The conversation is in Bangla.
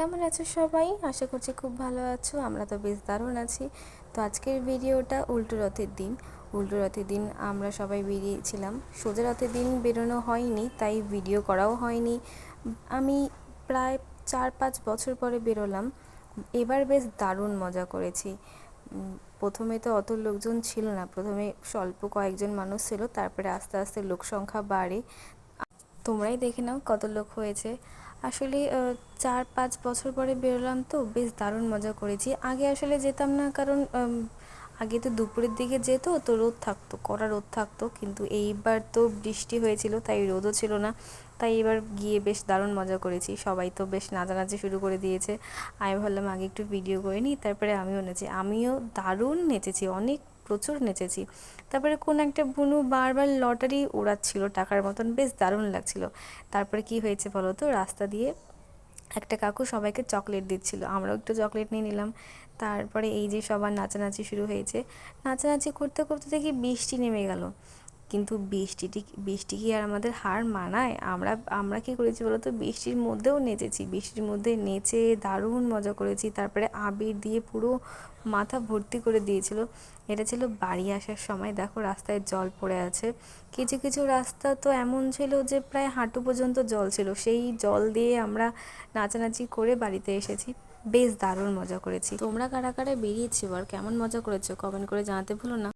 কেমন আছো সবাই? আশা করছি খুব ভালো আছো। আমরা তো বেশ দারুণ আছি। তো আজকের ভিডিওটা উল্টো রথের দিন। উল্টো রথের দিন আমরা সবাই বেরিয়েছিলাম। সোজা রথের দিন বেরোনো হয়নি, তাই ভিডিও করাও হয়নি। আমি প্রায় 4-5 বছর পরে বেরোলাম। এবার বেশ দারুণ মজা করেছি। প্রথমে তো অত লোকজন ছিল না, প্রথমে স্বল্প কয়েকজন মানুষ ছিল, তারপরে আস্তে আস্তে লোক সংখ্যা বাড়ে। তোমরাই দেখে নাও কত লোক হয়েছে। আসলে 4-5 বছর পরে বেরোলাম, তো বেশ দারুণ মজা করেছি। আগে আসলে যেতাম না, কারণ আগে তো দুপুরের দিকে যেত, তো রোদ থাকতো, কড়া রোদ থাকতো, কিন্তু এইবার তো বৃষ্টি হয়েছিল, তাই রোদও ছিল না। তাই এবার গিয়ে বেশ দারুণ মজা করেছি। সবাই তো বেশ নাচানাচি শুরু করে দিয়েছে। আমি ভাবলাম আগে একটু ভিডিও করে নিই, তারপরে আমিও দারুণ নেচেছি, অনেক প্রচুর নেচেছি। তারপরে কোন একটা বুনু বারবার লটারি ওড়াচ্ছিল টাকার মতন, বেশ দারুণ লাগছিল। তারপরে কি হয়েছে বলো তো, রাস্তা দিয়ে একটা কাকু সবাইকে চকলেট দিচ্ছিল, আমরাও একটু চকলেট নিয়ে নিলাম। তারপরে এই যে সবার নাচানাচি শুরু হয়েছে। নাচানাচি করতে করতে দেখি বৃষ্টি নেমে গেল। কিন্তু বৃষ্টি কি আর আমাদের হার মানায়? আমরা আমরা কী করেছি বলো তো, বৃষ্টির মধ্যেও নেচেছি, বৃষ্টির মধ্যে নেচে দারুণ মজা করেছি। তারপরে আবির দিয়ে পুরো মাথা ভর্তি করে দিয়েছিল। এটা ছিল বাড়ি আসার সময়। দেখো রাস্তায় জল পড়ে আছে, কিছু কিছু রাস্তা তো এমন ছিল যে প্রায় হাঁটু পর্যন্ত জল ছিল। সেই জল দিয়ে আমরা নাচানাচি করে বাড়িতে এসেছি। বেশ দারুণ মজা করেছি। তোমরা কারা কারা বেরিয়েছো আর কেমন মজা করেছো কমেন্ট করে জানাতে ভুলো না।